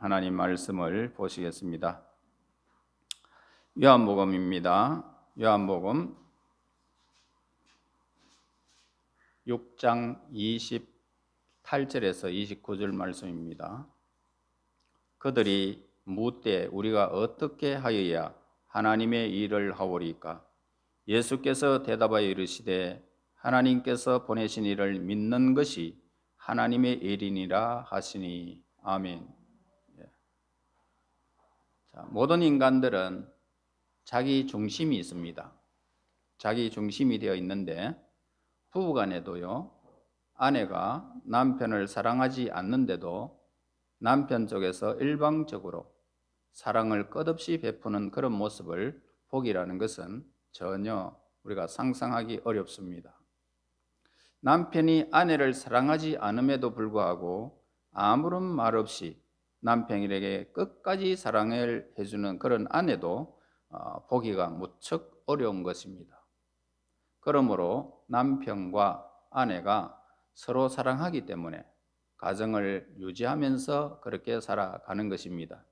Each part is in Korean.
하나님 말씀을 보시겠습니다. 요한복음입니다. 요한복음 6장 28절에서 29절 말씀입니다. 그들이 묻되 우리가 어떻게 하여야 하나님의 일을 하오리까? 예수께서 대답하여 이르시되 하나님께서 보내신 이를 믿는 것이 하나님의 일이니라 하시니. 아멘. 모든 인간들은 자기 중심이 있습니다. 자기 중심이 되어 있는데 부부간에도요, 아내가 남편을 사랑하지 않는데도 남편 쪽에서 일방적으로 사랑을 끝없이 베푸는 그런 모습을 보기라는 것은 전혀 우리가 상상하기 어렵습니다. 남편이 아내를 사랑하지 않음에도 불구하고 아무런 말 없이 남편에게 끝까지 사랑을 해주는 그런 아내도 보기가 무척 어려운 것입니다. 그러므로 남편과 아내가 서로 사랑하기 때문에 가정을 유지하면서 그렇게 살아가는 것입니다.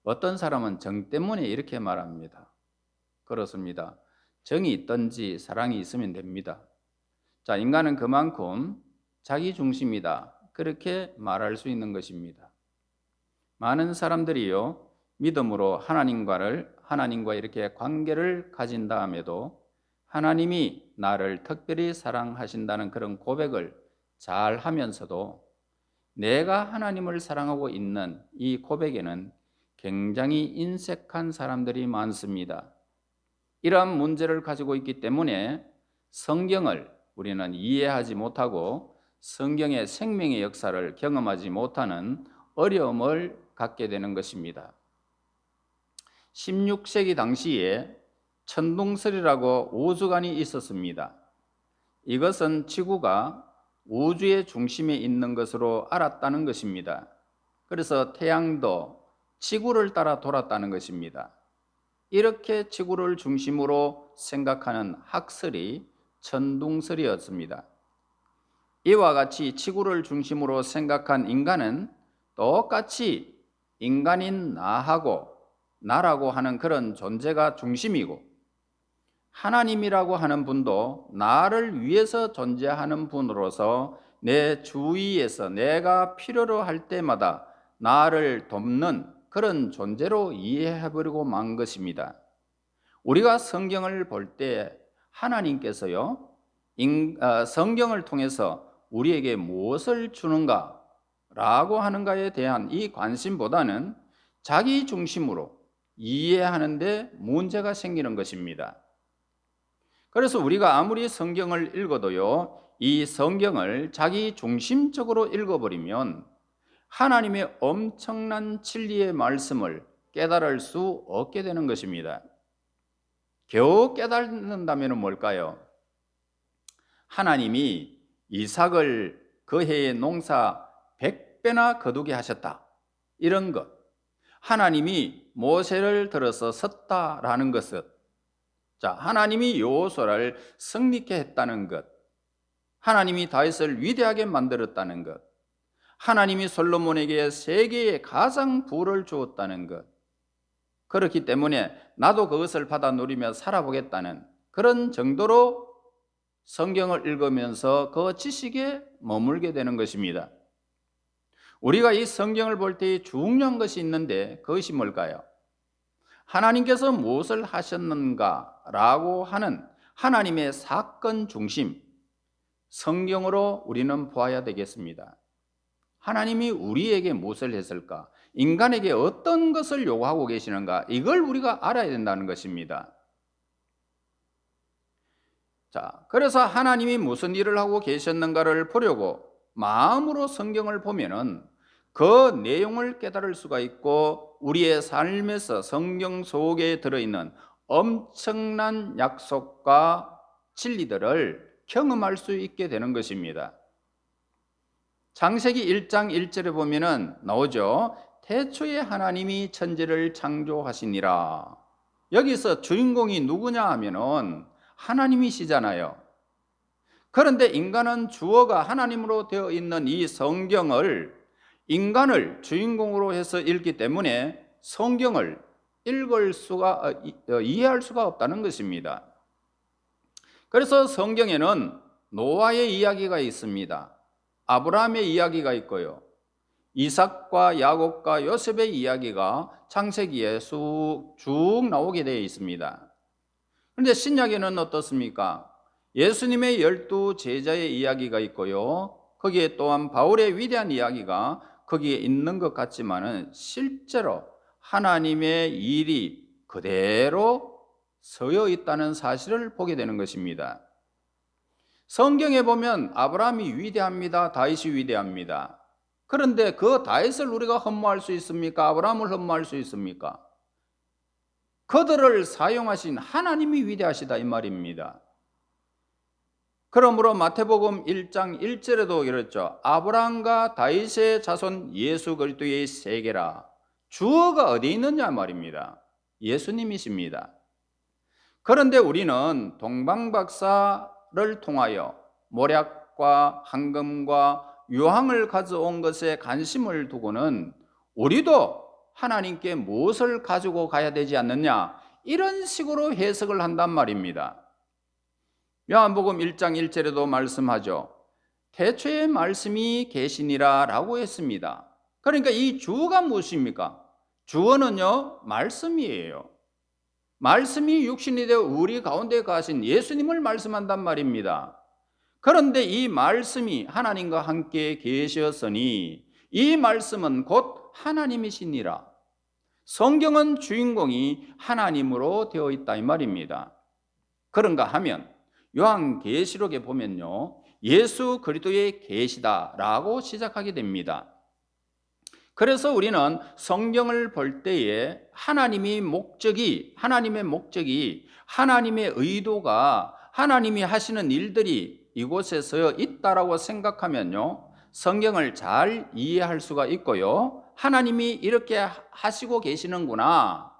어떤 사람은 정 때문에 이렇게 말합니다. 그렇습니다. 정이 있든지 사랑이 있으면 됩니다. 인간은 그만큼 자기 중심이다, 그렇게 말할 수 있는 것입니다. 많은 사람들이요, 믿음으로 하나님과 이렇게 관계를 가진 다음에도 하나님이 나를 특별히 사랑하신다는 그런 고백을 잘 하면서도 내가 하나님을 사랑하고 있는 이 고백에는 굉장히 인색한 사람들이 많습니다. 이러한 문제를 가지고 있기 때문에 성경을 우리는 이해하지 못하고 성경의 생명의 역사를 경험하지 못하는 어려움을 갖게 되는 것입니다. 16세기 당시에 천둥설이라고 우주관이 있었습니다. 이것은 지구가 우주의 중심에 있는 것으로 알았다는 것입니다. 그래서 태양도 지구를 따라 돌았다는 것입니다. 이렇게 지구를 중심으로 생각하는 학설이 천둥설이었습니다. 이와 같이 지구를 중심으로 생각한 인간은 똑같이 인간인 나라고 하는 그런 존재가 중심이고, 하나님이라고 하는 분도 나를 위해서 존재하는 분으로서 내 주위에서 내가 필요로 할 때마다 나를 돕는 그런 존재로 이해해버리고 만 것입니다. 우리가 성경을 볼 때 하나님께서요, 성경을 통해서 우리에게 무엇을 주는가 라고 하는가에 대한 이 관심보다는 자기 중심으로 이해하는데 문제가 생기는 것입니다. 그래서 우리가 아무리 성경을 읽어도요, 이 성경을 자기 중심적으로 읽어버리면 하나님의 엄청난 진리의 말씀을 깨달을 수 없게 되는 것입니다. 겨우 깨닫는다면 뭘까요? 하나님이 이삭을 그 해의 농사 100배나 거두게 하셨다, 이런 것. 하나님이 모세를 들어서 섰다라는 것은, 하나님이 여호수아를 승리케 했다는 것, 하나님이 다윗을 위대하게 만들었다는 것, 하나님이 솔로몬에게 세계의 가장 부를 주었다는 것, 그렇기 때문에 나도 그것을 받아 누리며 살아보겠다는 그런 정도로 성경을 읽으면서 그 지식에 머물게 되는 것입니다. 우리가 이 성경을 볼 때 중요한 것이 있는데 그것이 뭘까요? 하나님께서 무엇을 하셨는가라고 하는 하나님의 사건 중심, 성경으로 우리는 보아야 되겠습니다. 하나님이 우리에게 무엇을 했을까? 인간에게 어떤 것을 요구하고 계시는가? 이걸 우리가 알아야 된다는 것입니다. 그래서 하나님이 무슨 일을 하고 계셨는가를 보려고 마음으로 성경을 보면은 그 내용을 깨달을 수가 있고, 우리의 삶에서 성경 속에 들어있는 엄청난 약속과 진리들을 경험할 수 있게 되는 것입니다. 창세기 1장 1절에 보면은 나오죠. 태초에 하나님이 천지를 창조하시니라. 여기서 주인공이 누구냐 하면은 하나님이시잖아요. 그런데 인간은 주어가 하나님으로 되어 있는 이 성경을 인간을 주인공으로 해서 읽기 때문에 성경을 이해할 수가 없다는 것입니다. 그래서 성경에는 노아의 이야기가 있습니다. 아브라함의 이야기가 있고요. 이삭과 야곱과 요셉의 이야기가 창세기에 쭉 나오게 되어 있습니다. 그런데 신약에는 어떻습니까? 예수님의 12 제자의 이야기가 있고요. 거기에 또한 바울의 위대한 이야기가 거기에 있는 것 같지만은 실제로 하나님의 일이 그대로 서여 있다는 사실을 보게 되는 것입니다. 성경에 보면 아브라함이 위대합니다. 다윗이 위대합니다. 그런데 그 다윗을 우리가 흠모할 수 있습니까? 아브라함을 흠모할 수 있습니까? 그들을 사용하신 하나님이 위대하시다 이 말입니다. 그러므로 마태복음 1장 1절에도 이랬죠. 아브라함과 다윗의 자손 예수 그리스도의 세계라. 주어가 어디 있느냐 말입니다. 예수님이십니다. 그런데 우리는 동방박사를 통하여 모략과 황금과 유황을 가져온 것에 관심을 두고는 우리도 하나님께 무엇을 가지고 가야 되지 않느냐, 이런 식으로 해석을 한단 말입니다. 요한복음 1장 1절에도 말씀하죠. 태초에 말씀이 계시니라 라고 했습니다. 그러니까 이 주어가 무엇입니까? 주어는요, 말씀이에요. 말씀이 육신이 되어 우리 가운데 가신 예수님을 말씀한단 말입니다. 그런데 이 말씀이 하나님과 함께 계셨으니 이 말씀은 곧 하나님이시니라. 성경은 주인공이 하나님으로 되어 있다 이 말입니다. 그런가 하면 요한계시록에 보면요, 예수 그리스도의 계시다라고 시작하게 됩니다. 그래서 우리는 성경을 볼 때에 하나님의 목적이, 하나님의 의도가, 하나님이 하시는 일들이 이곳에서 있다라고 생각하면요, 성경을 잘 이해할 수가 있고요, 하나님이 이렇게 하시고 계시는구나,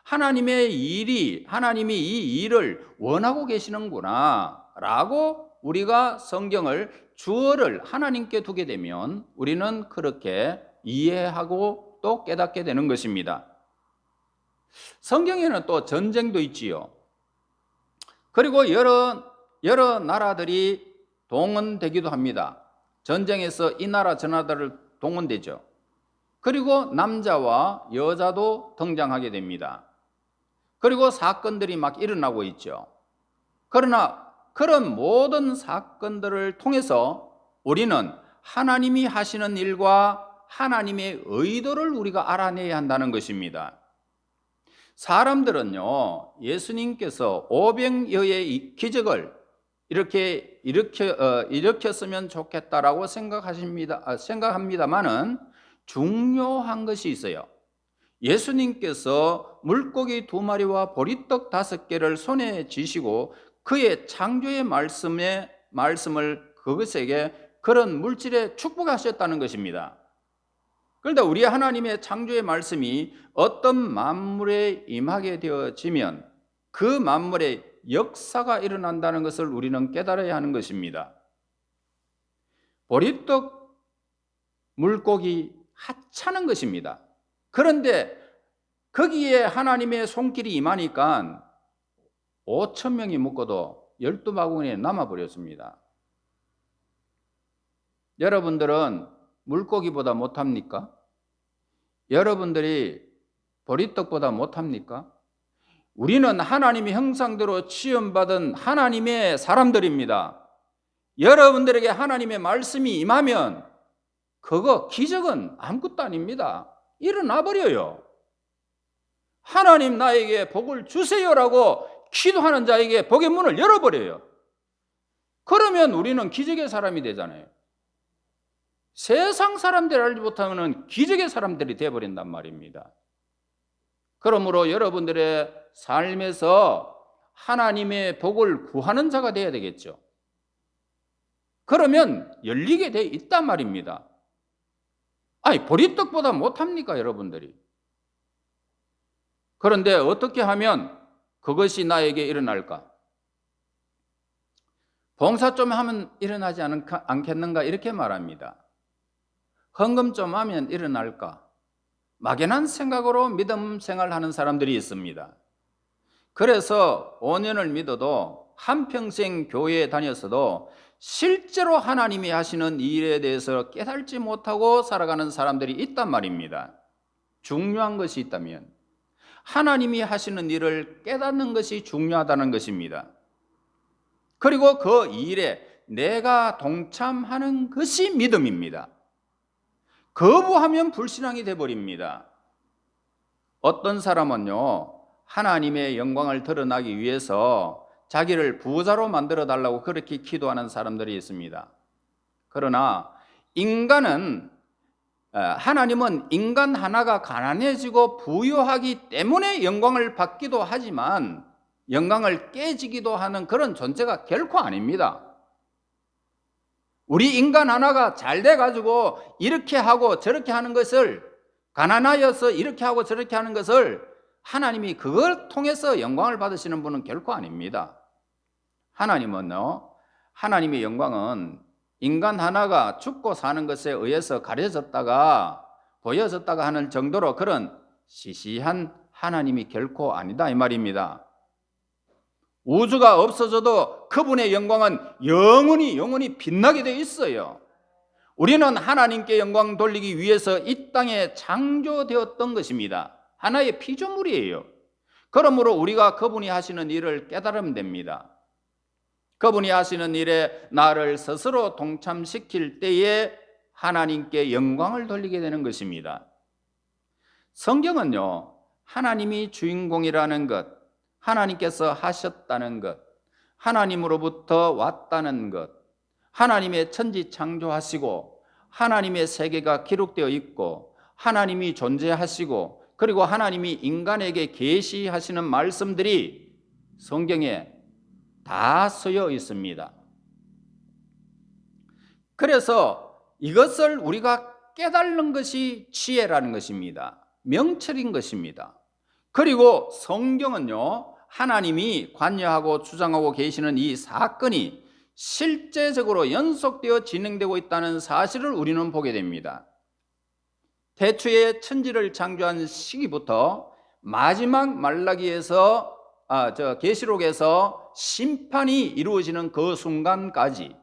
하나님이 이 일을 원하고 계시는구나 라고 우리가 성경을, 주어를 하나님께 두게 되면 우리는 그렇게 이해하고 또 깨닫게 되는 것입니다. 성경에는 또 전쟁도 있지요. 그리고 여러 나라들이 동원되기도 합니다. 전쟁에서 이 나라 저 나라를 동원되죠. 그리고 남자와 여자도 등장하게 됩니다. 그리고 사건들이 막 일어나고 있죠. 그러나 그런 모든 사건들을 통해서 우리는 하나님이 하시는 일과 하나님의 의도를 우리가 알아내야 한다는 것입니다. 사람들은요, 예수님께서 오병이어의 기적을 이렇게 일으켰으면 좋겠다라고 생각합니다만은 중요한 것이 있어요. 예수님께서 물고기 2마리와 보리떡 5개를 손에 쥐시고 그의 창조의 말씀을 그것에게 그런 물질에 축복하셨다는 것입니다. 그런데 우리 하나님의 창조의 말씀이 어떤 만물에 임하게 되어지면 그 만물의 역사가 일어난다는 것을 우리는 깨달아야 하는 것입니다. 보리떡, 물고기 하찮은 것입니다. 그런데 거기에 하나님의 손길이 임하니까 5,000명이 묵고도 12바구니에 남아버렸습니다. 여러분들은 물고기보다 못합니까? 여러분들이 보리떡보다 못합니까? 우리는 하나님의 형상대로 지음받은 하나님의 사람들입니다. 여러분들에게 하나님의 말씀이 임하면 그거 기적은 아무것도 아닙니다. 일어나 버려요. 하나님 나에게 복을 주세요라고 기도하는 자에게 복의 문을 열어버려요. 그러면 우리는 기적의 사람이 되잖아요. 세상 사람들이 알지 못하면 기적의 사람들이 되어버린단 말입니다. 그러므로 여러분들의 삶에서 하나님의 복을 구하는 자가 되어야 되겠죠. 그러면 열리게 돼 있단 말입니다. 아니, 보리떡보다 못합니까, 여러분들이? 그런데 어떻게 하면 그것이 나에게 일어날까? 봉사 좀 하면 일어나지 않겠는가? 이렇게 말합니다. 헌금 좀 하면 일어날까? 막연한 생각으로 믿음 생활하는 사람들이 있습니다. 그래서 5년을 믿어도 한평생 교회에 다녔어도 실제로 하나님이 하시는 일에 대해서 깨달지 못하고 살아가는 사람들이 있단 말입니다. 중요한 것이 있다면 하나님이 하시는 일을 깨닫는 것이 중요하다는 것입니다. 그리고 그 일에 내가 동참하는 것이 믿음입니다. 거부하면 불신앙이 되어버립니다. 어떤 사람은요, 하나님의 영광을 드러나기 위해서 자기를 부자로 만들어 달라고 그렇게 기도하는 사람들이 있습니다. 그러나 하나님은 인간 하나가 가난해지고 부유하기 때문에 영광을 받기도 하지만 영광을 깨지기도 하는 그런 존재가 결코 아닙니다. 우리 인간 하나가 잘 돼가지고 이렇게 하고 저렇게 하는 것을, 가난하여서 이렇게 하고 저렇게 하는 것을 하나님이 그걸 통해서 영광을 받으시는 분은 결코 아닙니다. 하나님의 영광은 인간 하나가 죽고 사는 것에 의해서 가려졌다가 보여졌다가 하는 정도로 그런 시시한 하나님이 결코 아니다 이 말입니다. 우주가 없어져도 그분의 영광은 영원히 빛나게 되어 있어요. 우리는 하나님께 영광 돌리기 위해서 이 땅에 창조되었던 것입니다. 하나의 피조물이에요. 그러므로 우리가 그분이 하시는 일을 깨달으면 됩니다. 그분이 하시는 일에 나를 스스로 동참시킬 때에 하나님께 영광을 돌리게 되는 것입니다. 성경은요, 하나님이 주인공이라는 것, 하나님께서 하셨다는 것, 하나님으로부터 왔다는 것, 하나님의 천지 창조하시고 하나님의 세계가 기록되어 있고 하나님이 존재하시고 그리고 하나님이 인간에게 계시하시는 말씀들이 성경에 다 쓰여 있습니다. 그래서 이것을 우리가 깨달는 것이 지혜라는 것입니다. 명철인 것입니다. 그리고 성경은요, 하나님이 관여하고 주장하고 계시는 이 사건이 실제적으로 연속되어 진행되고 있다는 사실을 우리는 보게 됩니다. 태초에 천지를 창조한 시기부터 마지막 계시록에서 심판이 이루어지는 그 순간까지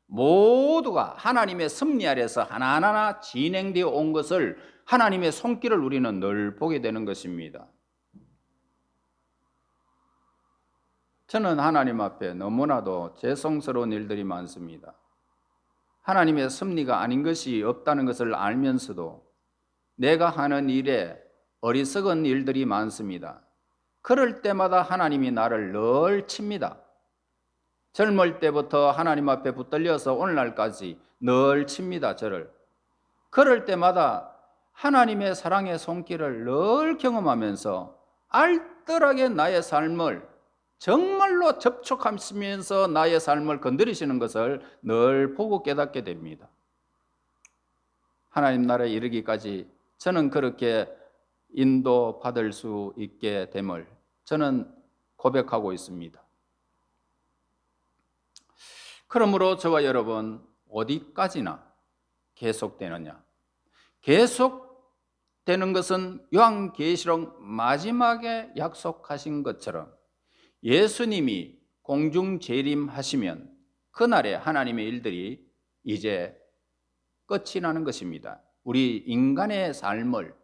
모두가 하나님의 섭리 아래서 하나하나 진행되어 온 것을 하나님의 손길을 우리는 늘 보게 되는 것입니다. 저는 하나님 앞에 너무나도 죄송스러운 일들이 많습니다. 하나님의 섭리가 아닌 것이 없다는 것을 알면서도 내가 하는 일에 어리석은 일들이 많습니다. 그럴 때마다 하나님이 나를 늘 칩니다. 젊을 때부터 하나님 앞에 붙들려서 오늘날까지 늘 칩니다, 저를. 그럴 때마다 하나님의 사랑의 손길을 늘 경험하면서 알뜰하게 나의 삶을 정말로 접촉하시면서 나의 삶을 건드리시는 것을 늘 보고 깨닫게 됩니다. 하나님 나라에 이르기까지 저는 그렇게 인도받을 수 있게 됨을 저는 고백하고 있습니다. 그러므로 저와 여러분 어디까지나 계속되느냐? 계속되는 것은 요한계시록 마지막에 약속하신 것처럼 예수님이 공중 재림하시면 그날에 하나님의 일들이 이제 끝이 나는 것입니다. 우리 인간의 삶을,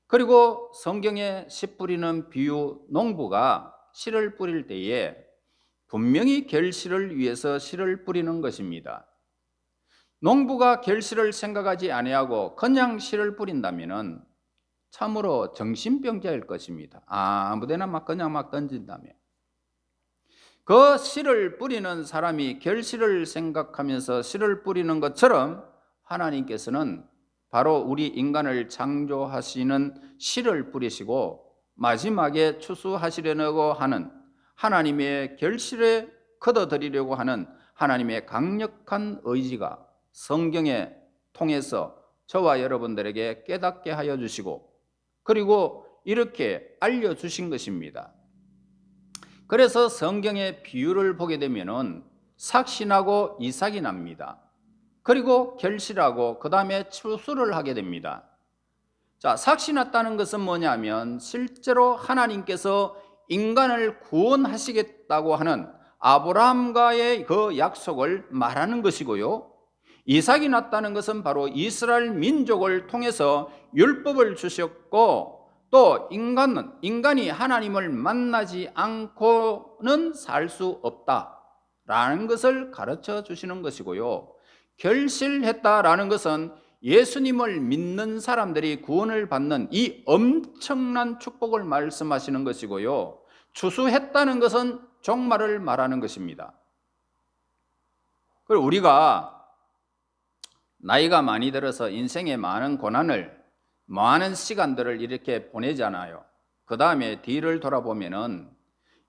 그리고 성경에 씨 뿌리는 비유, 농부가 씨를 뿌릴 때에 분명히 결실을 위해서 씨를 뿌리는 것입니다. 농부가 결실을 생각하지 아니하고 그냥 씨를 뿌린다면 참으로 정신병자일 것입니다. 아무데나 그냥 던진다면. 그 씨를 뿌리는 사람이 결실을 생각하면서 씨를 뿌리는 것처럼 하나님께서는 바로 우리 인간을 창조하시는 씨를 뿌리시고 마지막에 추수하시려고 하는 하나님의 결실에 거둬들이려고 하는 하나님의 강력한 의지가 성경에 통해서 저와 여러분들에게 깨닫게 하여 주시고 그리고 이렇게 알려주신 것입니다. 그래서 성경의 비유를 보게 되면 삭신하고 이삭이 납니다. 그리고 결실하고 그 다음에 추수를 하게 됩니다. 자, 삭시 났다는 것은 뭐냐면 실제로 하나님께서 인간을 구원하시겠다고 하는 아브라함과의 그 약속을 말하는 것이고요. 이삭이 났다는 것은 바로 이스라엘 민족을 통해서 율법을 주셨고, 또 인간이 하나님을 만나지 않고는 살 수 없다라는 것을 가르쳐 주시는 것이고요. 결실했다라는 것은 예수님을 믿는 사람들이 구원을 받는 이 엄청난 축복을 말씀하시는 것이고요. 추수했다는 것은 종말을 말하는 것입니다. 그리고 우리가 나이가 많이 들어서 인생의 많은 고난을, 많은 시간들을 이렇게 보내잖아요. 그 다음에 뒤를 돌아보면은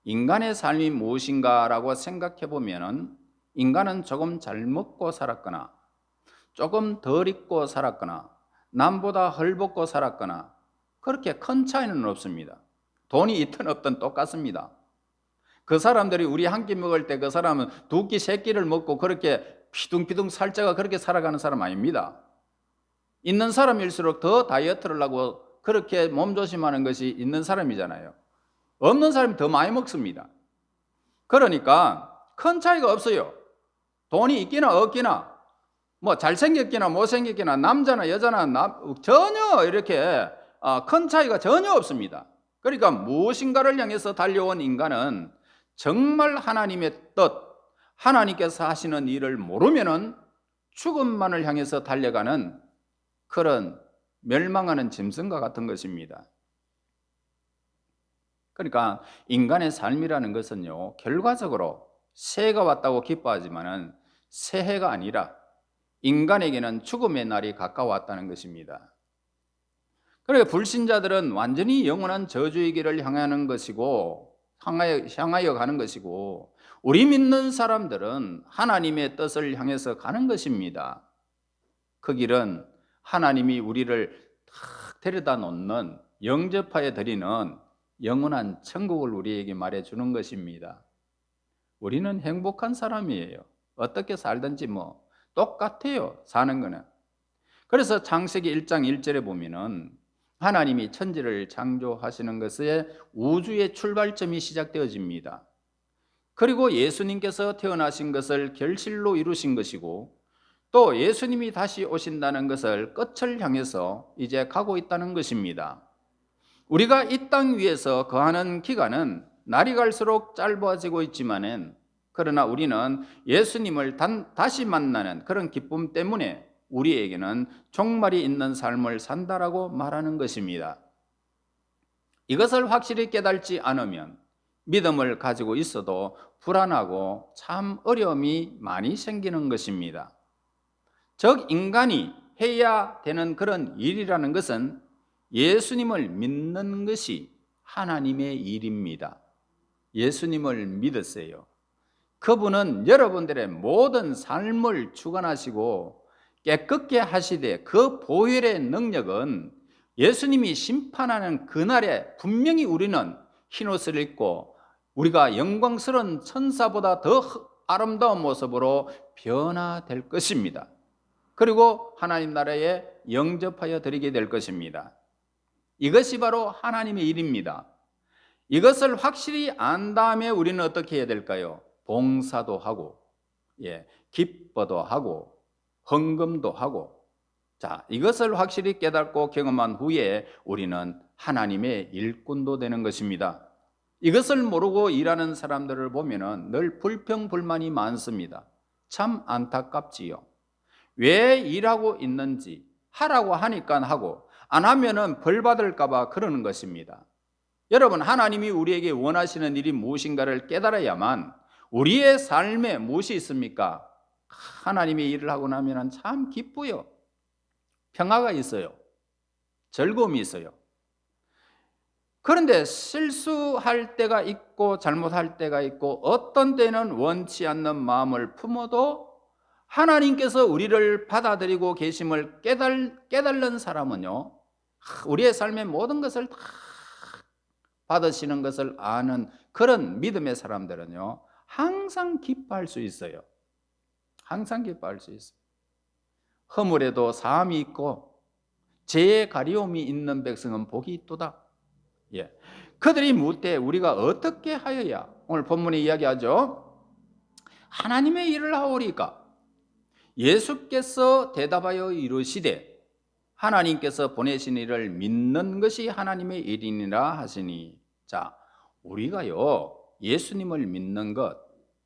인간의 삶이 무엇인가라고 생각해 보면은 인간은 조금 잘 먹고 살았거나 조금 덜 입고 살았거나 남보다 헐벗고 살았거나 그렇게 큰 차이는 없습니다. 돈이 있든 없든 똑같습니다. 그 사람들이 우리 한 끼 먹을 때 그 사람은 두 끼, 세 끼를 먹고 그렇게 피둥피둥 살쪄가 그렇게 살아가는 사람 아닙니다. 있는 사람일수록 더 다이어트를 하고 그렇게 몸조심하는 것이 있는 사람이잖아요. 없는 사람이 더 많이 먹습니다. 그러니까 큰 차이가 없어요. 돈이 있기나 없기나, 뭐 잘생겼기나 못생겼기나, 남자나 여자나 전혀 이렇게 큰 차이가 전혀 없습니다. 그러니까 무엇인가를 향해서 달려온 인간은 정말 하나님의 뜻, 하나님께서 하시는 일을 모르면은 죽음만을 향해서 달려가는 그런 멸망하는 짐승과 같은 것입니다. 그러니까 인간의 삶이라는 것은요, 결과적으로 새해가 왔다고 기뻐하지만은 새해가 아니라 인간에게는 죽음의 날이 가까웠다는 것입니다. 그러니까 불신자들은 완전히 영원한 저주의 길을 향하는 것이고 향하여 가는 것이고, 우리 믿는 사람들은 하나님의 뜻을 향해서 가는 것입니다. 그 길은 하나님이 우리를 탁 데려다 놓는, 영접하여 드리는 영원한 천국을 우리에게 말해주는 것입니다. 우리는 행복한 사람이에요. 어떻게 살든지 뭐 똑같아요, 사는 거는. 그래서 창세기 1장 1절에 보면은 하나님이 천지를 창조하시는 것에 우주의 출발점이 시작되어집니다. 그리고 예수님께서 태어나신 것을 결실로 이루신 것이고, 또 예수님이 다시 오신다는 것을 끝을 향해서 이제 가고 있다는 것입니다. 우리가 이 땅 위에서 거하는 기간은 날이 갈수록 짧아지고 있지만은, 그러나 우리는 예수님을 다시 만나는 그런 기쁨 때문에 우리에게는 종말이 있는 삶을 산다라고 말하는 것입니다. 이것을 확실히 깨닫지 않으면 믿음을 가지고 있어도 불안하고 참 어려움이 많이 생기는 것입니다. 즉, 인간이 해야 되는 그런 일이라는 것은 예수님을 믿는 것이 하나님의 일입니다. 예수님을 믿으세요. 그분은 여러분들의 모든 삶을 주관하시고 깨끗게 하시되, 그 보혈의 능력은 예수님이 심판하는 그날에 분명히 우리는 흰옷을 입고 우리가 영광스러운 천사보다 더 아름다운 모습으로 변화될 것입니다. 그리고 하나님 나라에 영접하여 드리게 될 것입니다. 이것이 바로 하나님의 일입니다. 이것을 확실히 안 다음에 우리는 어떻게 해야 될까요? 봉사도 하고, 기뻐도 하고, 헌금도 하고. 자, 이것을 확실히 깨닫고 경험한 후에 우리는 하나님의 일꾼도 되는 것입니다. 이것을 모르고 일하는 사람들을 보면은 늘 불평불만이 많습니다. 참 안타깝지요. 왜 일하고 있는지, 하라고 하니까 하고 안 하면은 벌 받을까 봐 그러는 것입니다. 여러분, 하나님이 우리에게 원하시는 일이 무엇인가를 깨달아야만 우리의 삶에 무엇이 있습니까? 하나님의 일을 하고 나면 참 기쁘요. 평화가 있어요. 즐거움이 있어요. 그런데 실수할 때가 있고 잘못할 때가 있고, 어떤 때는 원치 않는 마음을 품어도 하나님께서 우리를 받아들이고 계심을 깨달는 사람은요, 우리의 삶의 모든 것을 다 받으시는 것을 아는 그런 믿음의 사람들은요, 항상 기뻐할 수 있어요. 항상 기뻐할 수 있어요. 허물에도 사함이 있고 죄의 가리움이 있는 백성은 복이 있도다. 예. 그들이 묻되 우리가 어떻게 하여야, 오늘 본문에 이야기하죠. 하나님의 일을 하오리까? 예수께서 대답하여 이르시되 하나님께서 보내신 이를 믿는 것이 하나님의 일이니라 하시니. 자, 우리가요, 예수님을 믿는 것,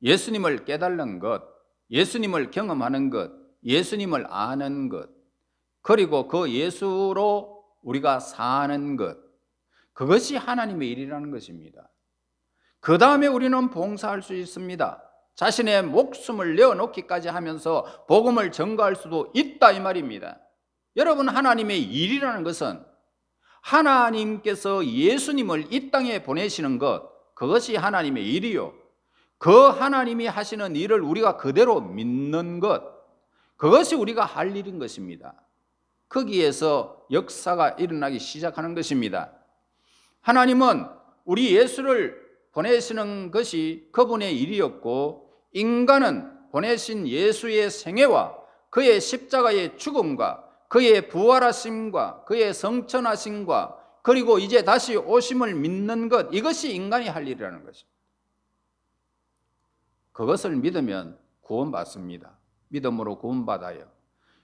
예수님을 깨달는 것, 예수님을 경험하는 것, 예수님을 아는 것, 그리고 그 예수로 우리가 사는 것, 그것이 하나님의 일이라는 것입니다. 그 다음에 우리는 봉사할 수 있습니다. 자신의 목숨을 내어놓기까지 하면서 복음을 전가할 수도 있다, 이 말입니다. 여러분, 하나님의 일이라는 것은 하나님께서 예수님을 이 땅에 보내시는 것, 그것이 하나님의 일이요, 그 하나님이 하시는 일을 우리가 그대로 믿는 것, 그것이 우리가 할 일인 것입니다. 거기에서 역사가 일어나기 시작하는 것입니다. 하나님은 우리 예수를 보내시는 것이 그분의 일이었고, 인간은 보내신 예수의 생애와 그의 십자가의 죽음과 그의 부활하심과 그의 성천하심과 그리고 이제 다시 오심을 믿는 것, 이것이 인간이 할 일이라는 것입니다. 그것을 믿으면 구원받습니다. 믿음으로 구원받아요.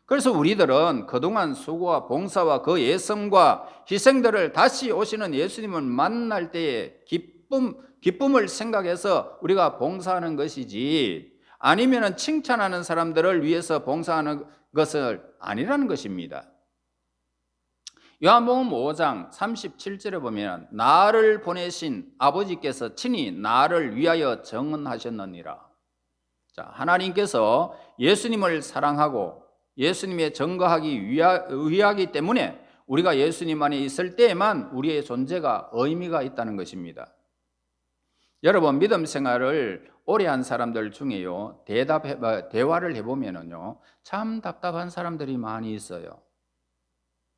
그래서 우리들은 그동안 수고와 봉사와 그 예성과 희생들을 다시 오시는 예수님을 만날 때의 기쁨을 생각해서 우리가 봉사하는 것이지, 아니면 칭찬하는 사람들을 위해서 봉사하는 것은 아니라는 것입니다. 요한복음 5장 37절에 보면 나를 보내신 아버지께서 친히 나를 위하여 정언하셨느니라. 자, 하나님께서 예수님을 사랑하고 예수님에 증거하기 위하기 때문에 우리가 예수님 안에 있을 때에만 우리의 존재가 의미가 있다는 것입니다. 여러분, 믿음 생활을 오래 한 사람들 중에요, 대화를 해보면요, 참 답답한 사람들이 많이 있어요.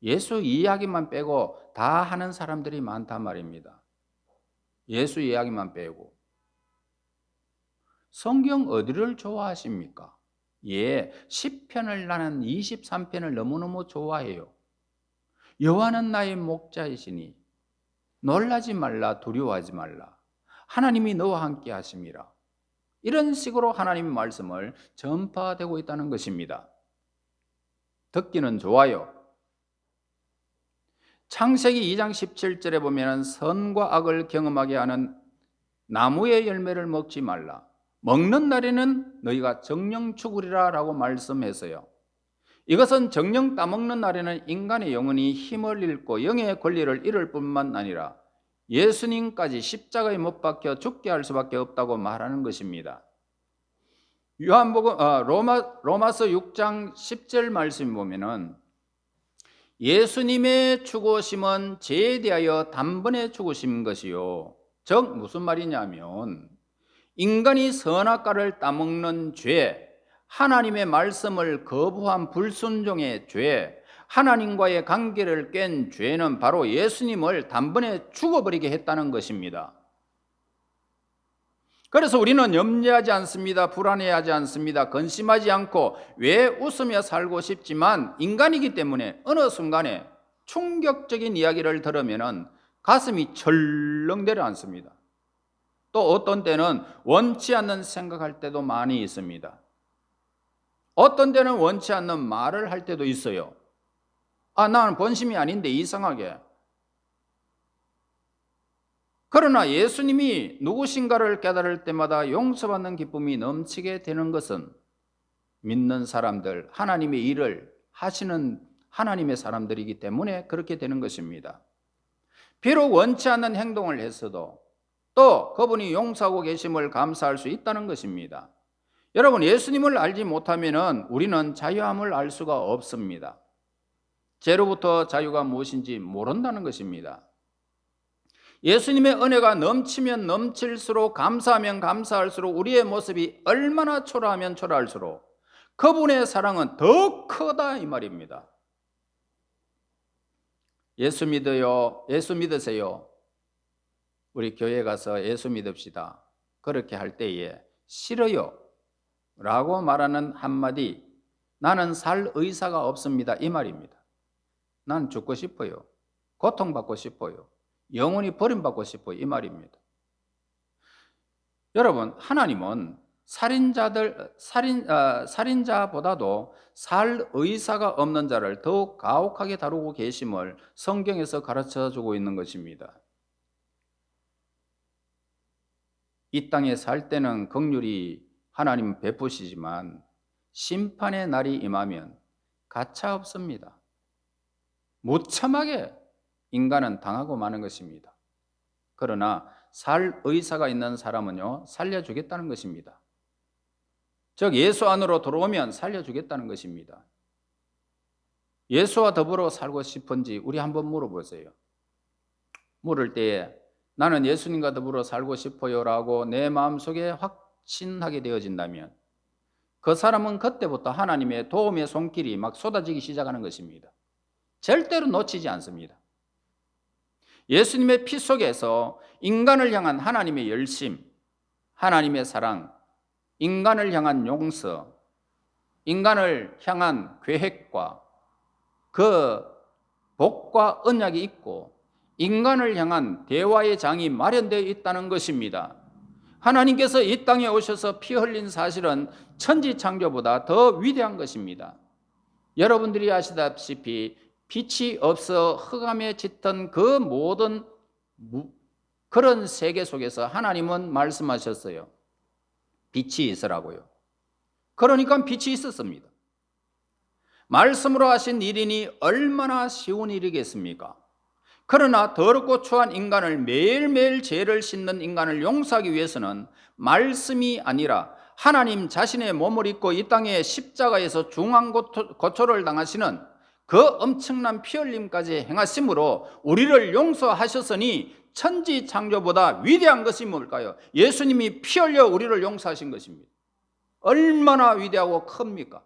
예수 이야기만 빼고 다 하는 사람들이 많단 말입니다. 예수 이야기만 빼고. 성경 어디를 좋아하십니까? 예, 10편을 나는 23편을 너무너무 좋아해요. 여호와는 나의 목자이시니 놀라지 말라, 두려워하지 말라, 하나님이 너와 함께 하심이라. 이런 식으로 하나님의 말씀을 전파되고 있다는 것입니다. 듣기는 좋아요. 창세기 2장 17절에 보면 선과 악을 경험하게 하는 나무의 열매를 먹지 말라, 먹는 날에는 너희가 정령 죽으리라 라고 말씀했어요. 이것은 정령 따먹는 날에는 인간의 영혼이 힘을 잃고 영의 권리를 잃을 뿐만 아니라 예수님까지 십자가에 못 박혀 죽게 할 수밖에 없다고 말하는 것입니다. 로마서 6장 10절 말씀 보면은 예수님의 죽으심은 죄에 대하여 단번에 죽으신 것이요, 즉 무슨 말이냐면 인간이 선악과를 따먹는 죄, 하나님의 말씀을 거부한 불순종의 죄, 하나님과의 관계를 깬 죄는 바로 예수님을 단번에 죽어버리게 했다는 것입니다. 그래서 우리는 염려하지 않습니다. 불안해하지 않습니다. 근심하지 않고 왜 웃으며 살고 싶지만 인간이기 때문에 어느 순간에 충격적인 이야기를 들으면 가슴이 철렁 내려앉습니다. 또 어떤 때는 원치 않는 생각할 때도 많이 있습니다. 어떤 때는 원치 않는 말을 할 때도 있어요. 나는 본심이 아닌데 이상하게. 그러나 예수님이 누구신가를 깨달을 때마다 용서받는 기쁨이 넘치게 되는 것은 믿는 사람들, 하나님의 일을 하시는 하나님의 사람들이기 때문에 그렇게 되는 것입니다. 비록 원치 않는 행동을 했어도 또 그분이 용서하고 계심을 감사할 수 있다는 것입니다. 여러분, 예수님을 알지 못하면 우리는 자유함을 알 수가 없습니다. 죄로부터 자유가 무엇인지 모른다는 것입니다. 예수님의 은혜가 넘치면 넘칠수록, 감사하면 감사할수록 우리의 모습이 얼마나 초라하면 초라할수록 그분의 사랑은 더 크다, 이 말입니다. 예수 믿어요, 예수 믿으세요, 우리 교회 가서 예수 믿읍시다, 그렇게 할 때에 싫어요 라고 말하는 한마디, 나는 살 의사가 없습니다. 이 말입니다. 난 죽고 싶어요. 고통받고 싶어요. 영원히 버림받고 싶어요. 이 말입니다. 여러분, 하나님은 살인자보다도 살 의사가 없는 자를 더욱 가혹하게 다루고 계심을 성경에서 가르쳐주고 있는 것입니다. 이 땅에 살 때는 긍휼히 하나님 베푸시지만 심판의 날이 임하면 가차 없습니다. 무참하게 인간은 당하고 마는 것입니다. 그러나 살 의사가 있는 사람은요, 살려주겠다는 것입니다. 즉 예수 안으로 들어오면 살려주겠다는 것입니다. 예수와 더불어 살고 싶은지 우리 한번 물어보세요. 물을 때에 나는 예수님과 더불어 살고 싶어요 라고 내 마음속에 확신하게 되어진다면 그 사람은 그때부터 하나님의 도움의 손길이 막 쏟아지기 시작하는 것입니다. 절대로 놓치지 않습니다. 예수님의 피 속에서 인간을 향한 하나님의 열심, 하나님의 사랑, 인간을 향한 용서, 인간을 향한 계획과 그 복과 언약이 있고 인간을 향한 대화의 장이 마련되어 있다는 것입니다. 하나님께서 이 땅에 오셔서 피 흘린 사실은 천지창조보다 더 위대한 것입니다. 여러분들이 아시다시피 빛이 없어 흑암에 짙은 그 모든 그런 세계 속에서 하나님은 말씀하셨어요. 빛이 있으라고요. 그러니까 빛이 있었습니다. 말씀으로 하신 일이니 얼마나 쉬운 일이겠습니까? 그러나 더럽고 추한 인간을 매일매일 죄를 씻는 인간을 용서하기 위해서는 말씀이 아니라 하나님 자신의 몸을 입고 이 땅에 십자가에서 중한 고초를 당하시는 그 엄청난 피 흘림까지 행하심으로 우리를 용서하셨으니 천지 창조보다 위대한 것이 뭘까요? 예수님이 피 흘려 우리를 용서하신 것입니다. 얼마나 위대하고 큽니까?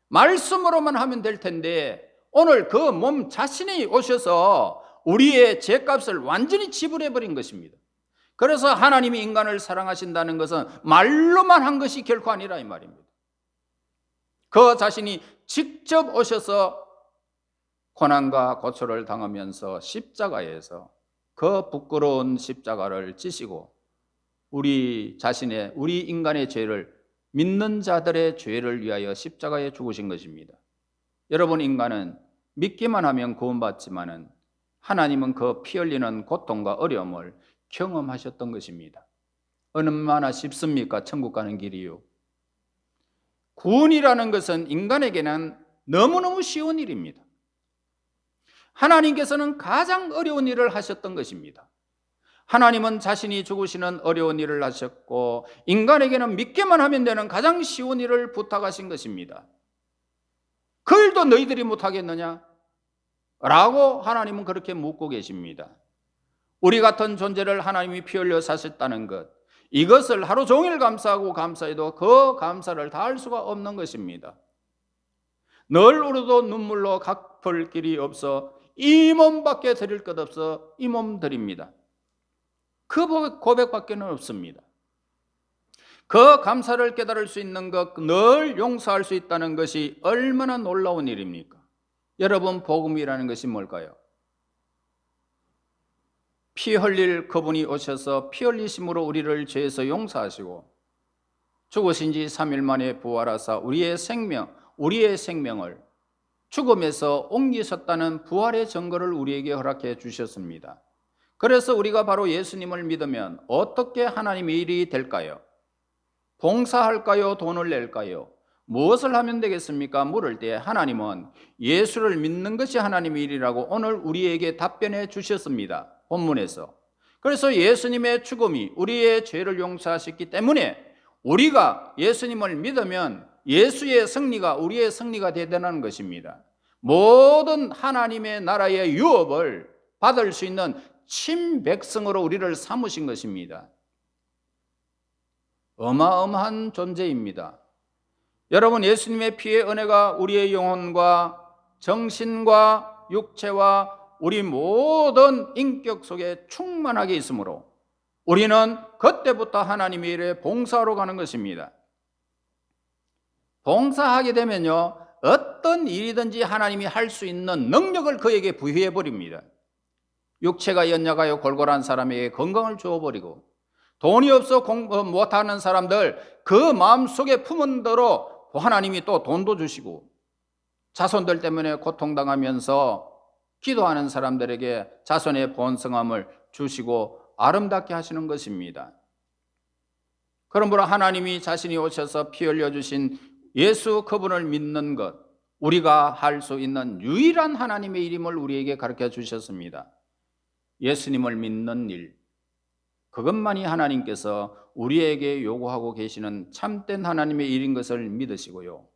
말씀으로만 하면 될 텐데 오늘 그 몸 자신이 오셔서 우리의 죄값을 완전히 지불해버린 것입니다. 그래서 하나님이 인간을 사랑하신다는 것은 말로만 한 것이 결코 아니라 이 말입니다. 그 자신이 직접 오셔서 고난과 고초를 당하면서 십자가에서 그 부끄러운 십자가를 지시고 우리 인간의 죄를 믿는 자들의 죄를 위하여 십자가에 죽으신 것입니다. 여러분, 인간은 믿기만 하면 구원받지만은 하나님은 그 피 흘리는 고통과 어려움을 경험하셨던 것입니다. 얼마나 쉽습니까? 천국 가는 길이요. 구원이라는 것은 인간에게는 너무너무 쉬운 일입니다. 하나님께서는 가장 어려운 일을 하셨던 것입니다. 하나님은 자신이 죽으시는 어려운 일을 하셨고 인간에게는 믿기만 하면 되는 가장 쉬운 일을 부탁하신 것입니다. 그 일도 너희들이 못하겠느냐? 라고 하나님은 그렇게 묻고 계십니다. 우리 같은 존재를 하나님이 피 흘려 사셨다는 것, 이것을 하루 종일 감사하고 감사해도 그 감사를 다할 수가 없는 것입니다. 늘 울어도 눈물로 갚을 길이 없어 이 몸밖에 드릴 것 없어 이 몸 드립니다. 그 고백밖에는 없습니다. 그 감사를 깨달을 수 있는 것, 늘 용서할 수 있다는 것이 얼마나 놀라운 일입니까? 여러분, 복음이라는 것이 뭘까요? 피 흘릴 그분이 오셔서 피 흘리심으로 우리를 죄에서 용서하시고 죽으신 지 3일 만에 부활하사 우리의 생명을 죽음에서 옮기셨다는 부활의 증거를 우리에게 허락해 주셨습니다. 그래서 우리가 바로 예수님을 믿으면 어떻게 하나님의 일이 될까요? 봉사할까요? 돈을 낼까요? 무엇을 하면 되겠습니까? 물을 때 하나님은 예수를 믿는 것이 하나님의 일이라고 오늘 우리에게 답변해 주셨습니다. 본문에서. 그래서 예수님의 죽음이 우리의 죄를 용서하셨기 때문에 우리가 예수님을 믿으면 예수의 승리가 우리의 승리가 되는 것입니다. 모든 하나님의 나라의 유업을 받을 수 있는 친백성으로 우리를 삼으신 것입니다. 어마어마한 존재입니다. 여러분, 예수님의 피의 은혜가 우리의 영혼과 정신과 육체와 우리 모든 인격 속에 충만하게 있으므로 우리는 그때부터 하나님의 일에 봉사하러 가는 것입니다. 봉사하게 되면요, 어떤 일이든지 하나님이 할 수 있는 능력을 그에게 부여해 버립니다. 육체가 연약하여 골골한 사람에게 건강을 주어버리고, 돈이 없어 못하는 사람들 그 마음속에 품은 대로 하나님이 또 돈도 주시고, 자손들 때문에 고통당하면서 기도하는 사람들에게 자손의 번성함을 주시고 아름답게 하시는 것입니다. 그러므로 하나님이 자신이 오셔서 피 흘려주신 예수 그분을 믿는 것, 우리가 할 수 있는 유일한 하나님의 일임을 우리에게 가르쳐 주셨습니다. 예수님을 믿는 일, 그것만이 하나님께서 우리에게 요구하고 계시는 참된 하나님의 일인 것을 믿으시고요,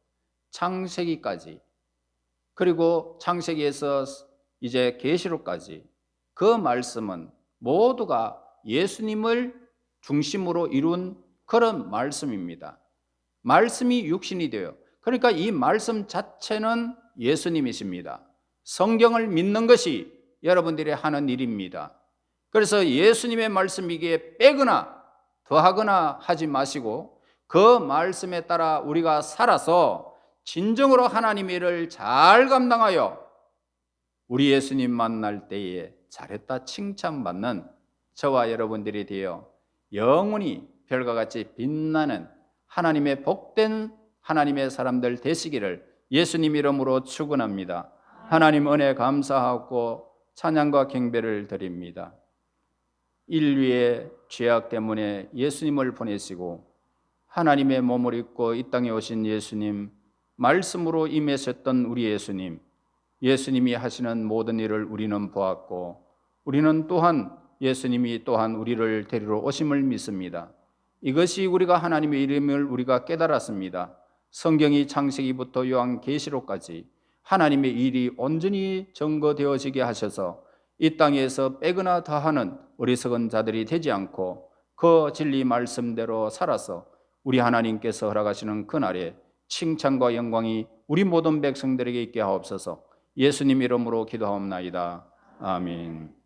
창세기까지, 그리고 창세기에서 이제 계시록까지 그 말씀은 모두가 예수님을 중심으로 이룬 그런 말씀입니다. 말씀이 육신이 되어, 그러니까 이 말씀 자체는 예수님이십니다. 성경을 믿는 것이 여러분들이 하는 일입니다. 그래서 예수님의 말씀이기에 빼거나 더하거나 하지 마시고 그 말씀에 따라 우리가 살아서 진정으로 하나님의 일을 잘 감당하여 우리 예수님 만날 때에 잘했다 칭찬받는 저와 여러분들이 되어 영원히 별과 같이 빛나는 하나님의 복된 하나님의 사람들 되시기를 예수님 이름으로 축원합니다. 하나님 은혜 감사하고 찬양과 경배를 드립니다. 인류의 죄악 때문에 예수님을 보내시고 하나님의 몸을 입고 이 땅에 오신 예수님, 말씀으로 임하셨던 우리 예수님, 예수님이 하시는 모든 일을 우리는 보았고 우리는 또한 예수님이 또한 우리를 데리러 오심을 믿습니다. 이것이 우리가 하나님의 이름을 우리가 깨달았습니다. 성경이 창세기부터 요한계시록까지 하나님의 일이 온전히 증거되어지게 하셔서 이 땅에서 빼거나 더하는 어리석은 자들이 되지 않고 그 진리 말씀대로 살아서 우리 하나님께서 허락하시는 그날에 칭찬과 영광이 우리 모든 백성들에게 있게 하옵소서. 예수님 이름으로 기도하옵나이다. 아멘.